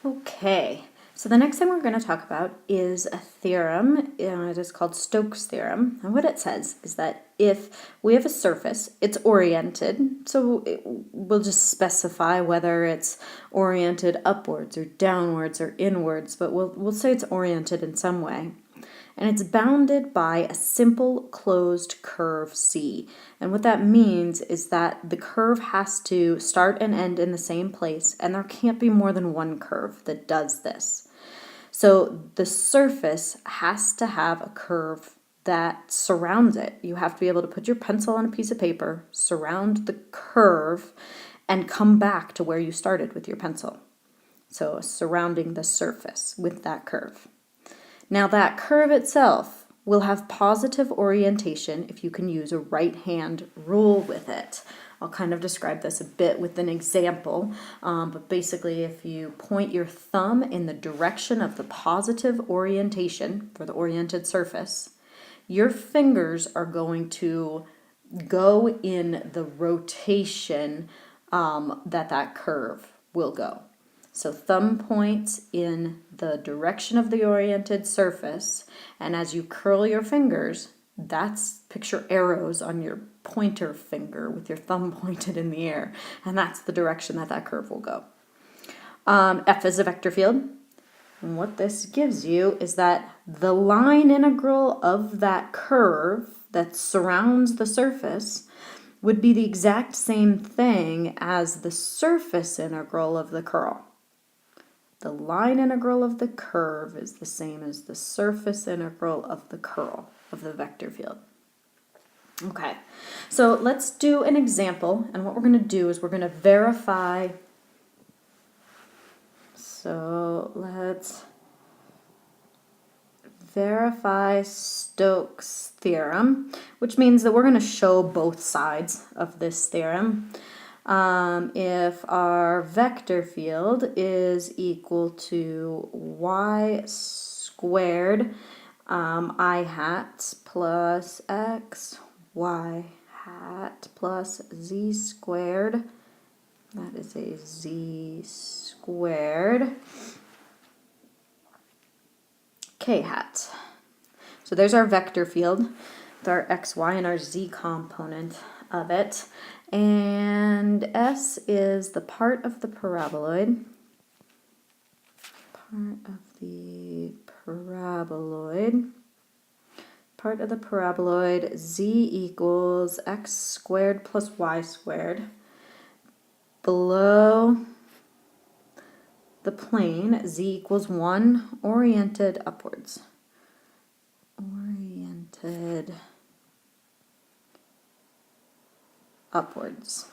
Okay, so the next thing we're going to talk about is a theorem. It is called Stokes Theorem. And what it says is that if we have a surface, it's oriented, so we'll just specify whether it's oriented upwards or downwards or inwards, but we'll say it's oriented in some way. And it's bounded by a simple closed curve C. And what that means is that the curve has to start and end in the same place, and there can't be more than one curve that does this. So the surface has to have a curve that surrounds it. You have to be able to put your pencil on a piece of paper, surround the curve, and come back to where you started with your pencil. So surrounding the surface with that curve. Now that curve itself will have positive orientation if you can use a right-hand rule with it. I'll kind of describe this a bit with an example, but basically if you point your thumb in the direction of the positive orientation for the oriented surface, your fingers are going to go in the rotation that curve will go. So thumb points in the direction of the oriented surface, and as you curl your fingers, picture arrows on your pointer finger with your thumb pointed in the air, and that's the direction that curve will go. F is a vector field, and what this gives you is that the line integral of that curve that surrounds the surface would be the exact same thing as the surface integral of the curl. The line integral of the curve is the same as the surface integral of the curl of the vector field. Okay, so let's do an example, and what we're going to do is we're going to verify. So let's verify Stokes theorem, which means that we're going to show both sides of this theorem. If our vector field is equal to y squared I hat plus x, y hat plus z squared, that is a z squared, k hat. So there's our vector field with our x, y, and our z component of it. And S is the part of the paraboloid. Part of the paraboloid, z equals x squared plus y squared. Below the plane, z equals 1, oriented upwards. Oriented upwards.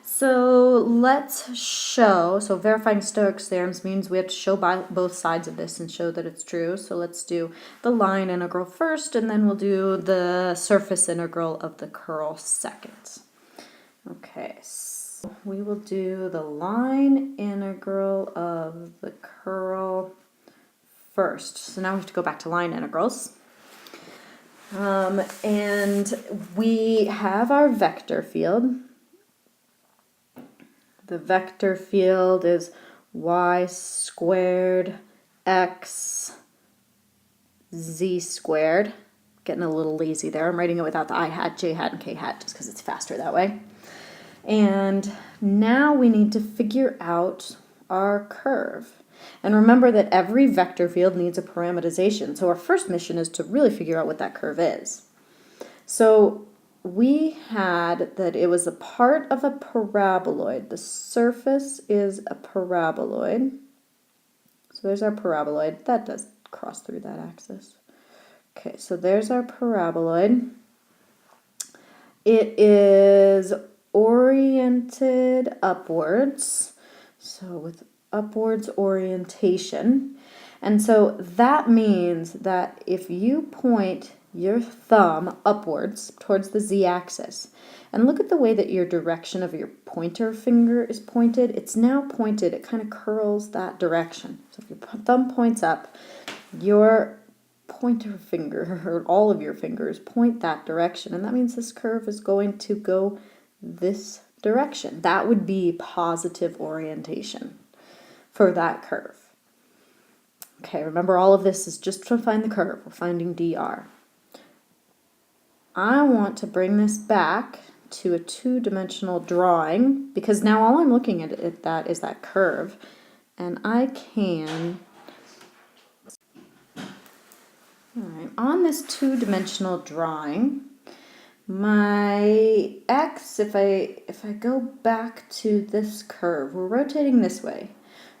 So let's show, so verifying Stokes theorems means we have to show both sides of this and show that it's true. So let's do the line integral first, and then we'll do the surface integral of the curl second. Okay, so we will do the line integral of the curl first. So now we have to go back to line integrals. And we have our vector field. The vector field is y squared x z squared. Getting a little lazy there. I'm writing it without the I hat, j hat, and k hat just because it's faster that way. And now we need to figure out our curve. And remember that every vector field needs a parameterization. So our first mission is to really figure out what that curve is. So we had that it was a part of a paraboloid. The surface is a paraboloid. So there's our paraboloid. That does cross through that axis. Okay, so there's our paraboloid. It is oriented upwards. So with upwards orientation. And so that means that if you point your thumb upwards towards the z-axis, and look at the way that your direction of your pointer finger is pointed, it's now pointed, it kind of curls that direction. So if your thumb points up, your pointer finger, or all of your fingers, point that direction, and that means this curve is going to go this direction. That would be positive orientation. for that curve. Okay, remember all of this is just to find the curve. We're finding dr. I want to bring this back to a two-dimensional drawing because now all I'm looking at that is that curve. And I can, all right, on this two-dimensional drawing, my x, if I go back to this curve, we're rotating this way.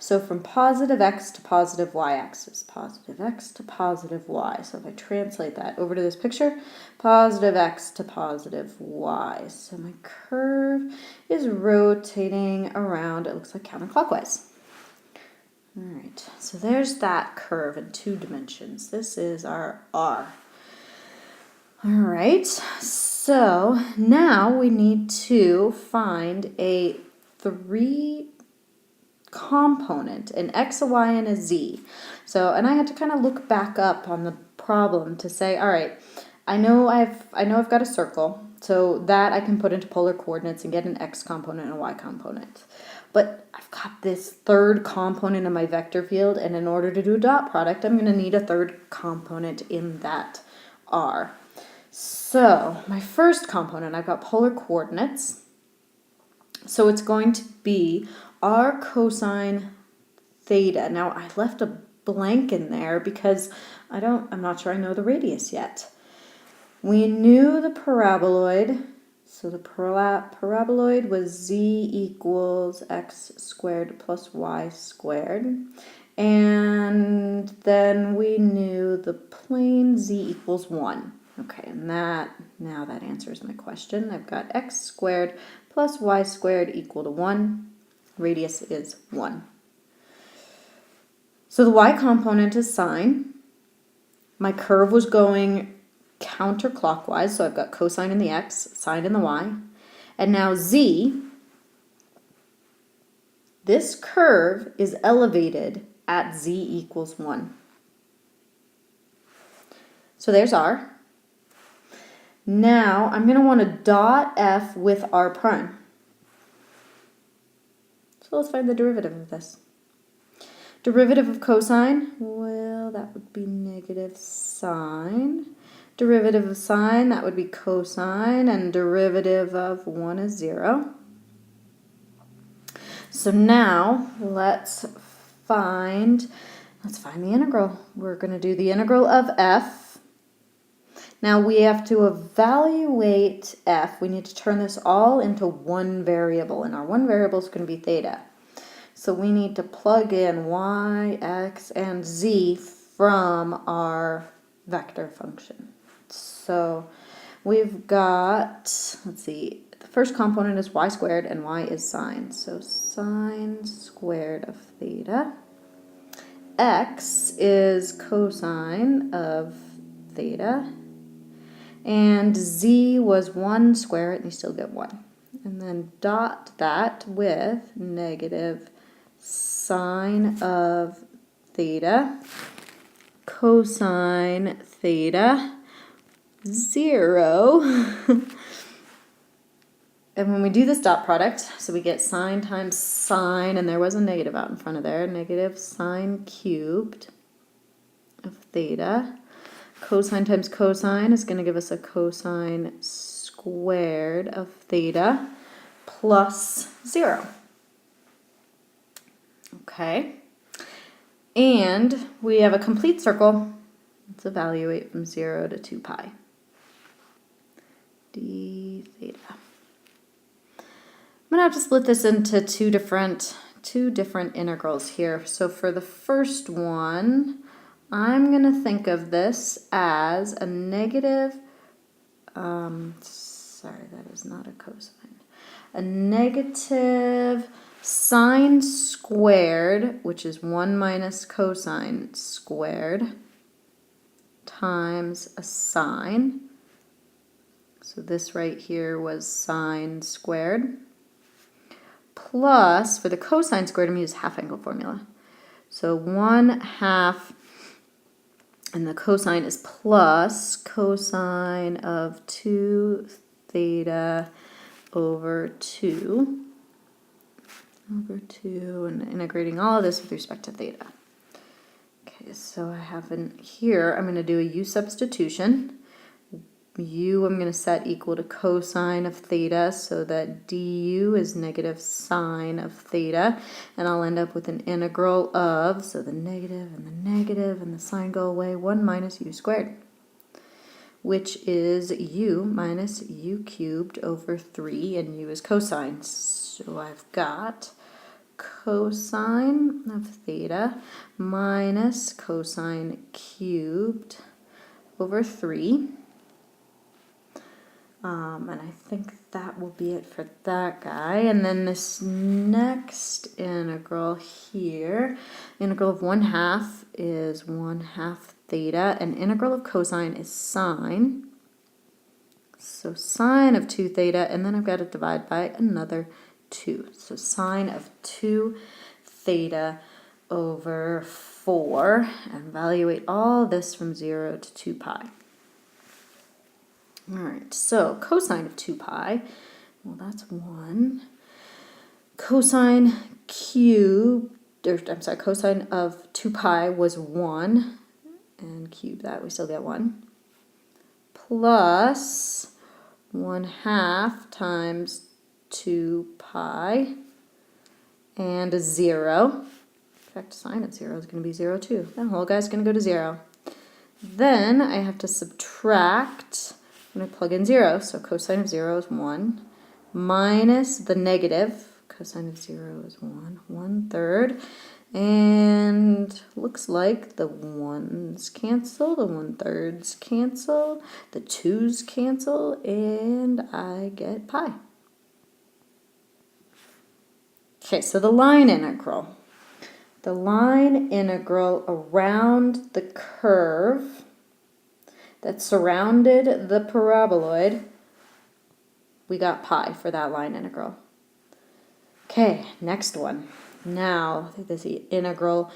So from positive x to positive y-axis, positive x to positive y. So if I translate that over to this picture, positive x to positive y. So my curve is rotating around, it looks like counterclockwise. All right, so there's that curve in 2 dimensions. This is our r. All right, so now we need to find a 3 component, an x, a y, and a z. So, and I had to kind of look back up on the problem to say, all right, I know I've got a circle, so that I can put into polar coordinates and get an x component and a y component. But I've got this third component in my vector field, and in order to do a dot product, I'm going to need a third component in that r. So my first component, I've got polar coordinates. So it's going to be r cosine theta. Now I left a blank in there because I'm not sure I know the radius yet. We knew the paraboloid. So the paraboloid was z equals x squared plus y squared. And then we knew the plane z equals 1. Okay, and now that answers my question. I've got x squared plus y squared equal to 1. Radius is 1. So the y component is sine. My curve was going counterclockwise, so I've got cosine in the x, sine in the y. And now z, this curve is elevated at z equals 1. So there's r. Now I'm going to want to dot f with r prime. So let's find the derivative of this. Derivative of cosine, well, that would be negative sine. Derivative of sine, that would be cosine, and derivative of 1 is 0. So now let's find the integral. We're going to do the integral of f. Now we have to evaluate f. We need to turn this all into one variable, and our one variable is going to be theta. So we need to plug in y, x, and z from our vector function. So we've got, let's see, the first component is y squared and y is sine. So sine squared of theta. X is cosine of theta. And z was 1, square it, and you still get 1. And then dot that with negative sine of theta, cosine theta, 0. And when we do this dot product, so we get sine times sine, and there was a negative out in front of there, negative sine cubed of theta. Cosine times cosine is going to give us a cosine squared of theta plus 0. Okay. And we have a complete circle. Let's evaluate from 0 to 2 pi. d theta. I'm going to have to split this into two different integrals here. So for the first one, I'm going to think of this as a negative, sorry, that is not a cosine, a negative sine squared, which is 1 minus cosine squared, times a sine. So this right here was sine squared. Plus, for the cosine squared, I'm going to use half angle formula. So 1/2, and the cosine is plus cosine of 2 theta over 2. over 2, and integrating all of this with respect to theta. Okay, so I have in here, I'm going to do a u substitution. U I'm going to set equal to cosine of theta, so that du is negative sine of theta, and I'll end up with an integral of, so the negative and the sine go away, 1 minus u squared, which is u minus u cubed over 3, and u is cosine. So I've got cosine of theta minus cosine cubed over 3. And I think that will be it for that guy. And then this next integral here, integral of 1/2 is 1/2 theta, and integral of cosine is sine. So sine of 2 theta, and then I've got to divide by another 2. So sine of 2 theta over 4, and evaluate all this from 0 to 2 pi. All right, so cosine of 2 pi, well, that's 1. Cosine cubed, cosine of 2 pi was 1, and cube that, we still get 1, plus 1/2 times 2 pi, and a 0. In fact, sine of 0 is going to be 0 too. That whole guy's going to go to 0. Then I have to subtract. I'm going to plug in 0, so cosine of 0 is 1, minus the negative, cosine of 0 is 1/3, and looks like the 1's cancel, the 1/3's cancel, the 2's cancel, and I get pi. Okay, so the line integral. The line integral around the curve that surrounded the paraboloid, we got pi for that line integral. Okay, next one. Now, this is the integral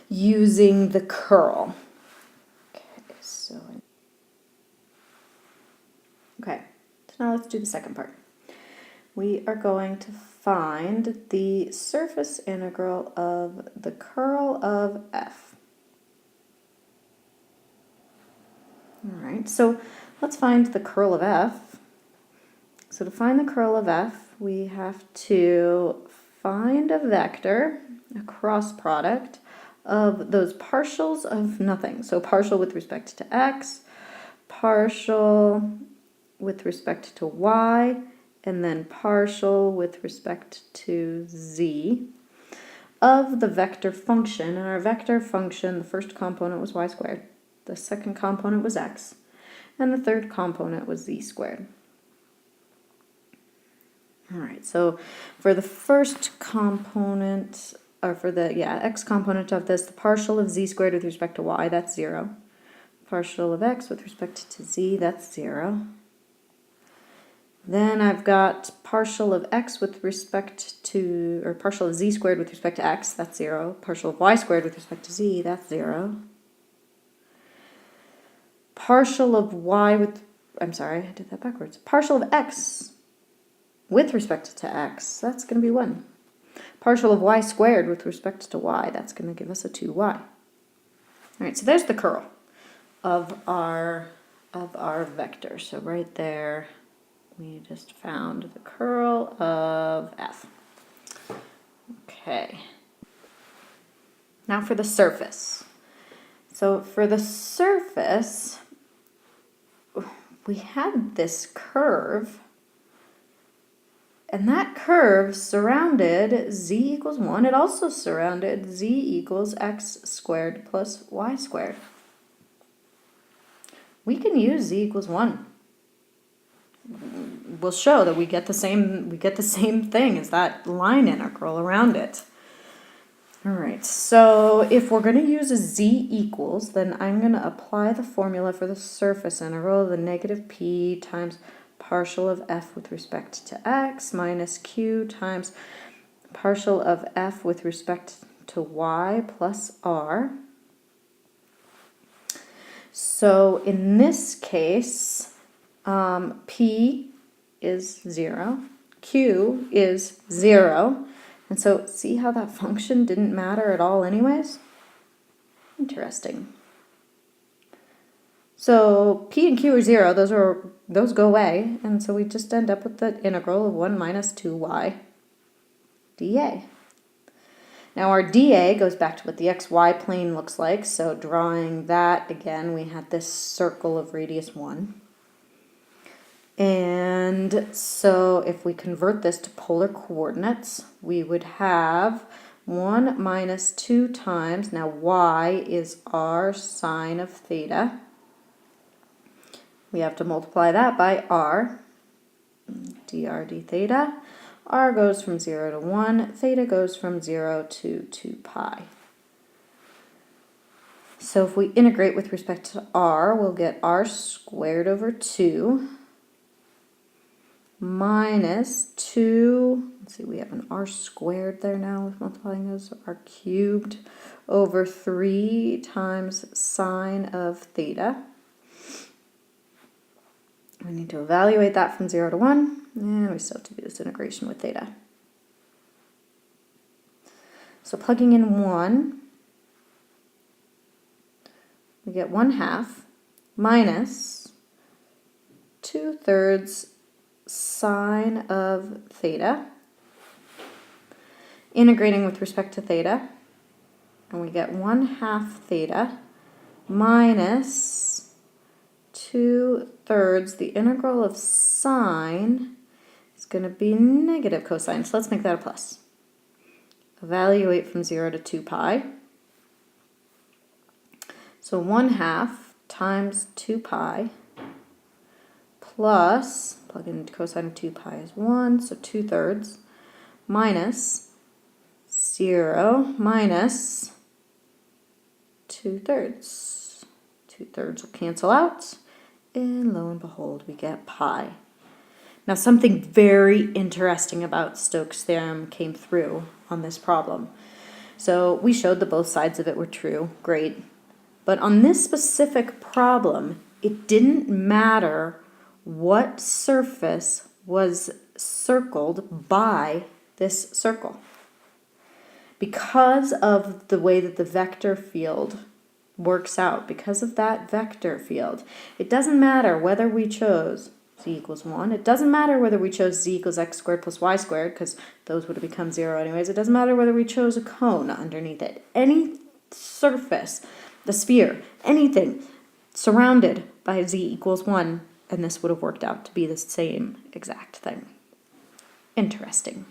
using the curl. Okay, so now let's do the second part. We are going to find the surface integral of the curl of f. All right, so let's find the curl of f. So to find the curl of f, we have to find a vector, a cross product, of those partials of nothing. So partial with respect to x, partial with respect to y, and then partial with respect to z of the vector function. And our vector function, the first component was y squared. The second component was x, and the third component was z squared. All right, so for the first component, or for the x component of this, the partial of z squared with respect to y, that's 0. Partial of x with respect to z, that's 0. Then I've got partial of x with respect to, or partial of z squared with respect to x, that's 0. Partial of y squared with respect to z, that's 0. Partial of y with, I'm sorry, I did that backwards. Partial of x with respect to x, that's going to be 1. Partial of y squared with respect to y, that's going to give us a 2y. All right, so there's the curl of our vector. So right there, we just found the curl of f. Okay. Now for the surface. So for the surface, we had this curve, and that curve surrounded z equals 1. It also surrounded z equals x squared plus y squared. We can use z equals 1. We'll show that we get the same thing as that line integral around it. All right, so if we're going to use a z equals, then I'm going to apply the formula for the surface integral, the negative p times partial of f with respect to x minus q times partial of f with respect to y plus r. So in this case, p is 0, q is 0, And so see how that function didn't matter at all anyways? Interesting. So p and q are 0, those go away, and so we just end up with the integral of 1 minus 2y dA. Now our dA goes back to what the xy plane looks like, so drawing that again, we had this circle of radius 1. And so if we convert this to polar coordinates, we would have 1 minus 2 times, now y is r sine of theta. We have to multiply that by r, dr d theta. R goes from 0 to 1, theta goes from 0 to 2 pi. So if we integrate with respect to r, we'll get r squared over 2 minus 2, let's see, we have an r squared there now with multiplying those, so r cubed over 3 times sine of theta. We need to evaluate that from 0 to 1, and we still have to do this integration with theta. So plugging in 1, we get 1/2 minus 2/3 sine of theta. Integrating with respect to theta, and we get 1/2 theta minus 2/3, the integral of sine is going to be negative cosine, so let's make that a plus. Evaluate from 0 to 2 pi. So 1/2 times 2 pi plus, plug in cosine of 2 pi is 1, so 2/3 minus 0 minus 2/3. 2/3 will cancel out. And lo and behold, we get pi. Now something very interesting about Stokes' theorem came through on this problem. So we showed that both sides of it were true, great. But on this specific problem, it didn't matter what surface was circled by this circle. Because of the way that the vector field works out, because of that vector field, it doesn't matter whether we chose z equals 1, it doesn't matter whether we chose z equals x squared plus y squared, because those would have become 0 anyways, it doesn't matter whether we chose a cone underneath it, any surface, the sphere, anything surrounded by z equals 1, and this would have worked out to be the same exact thing. Interesting.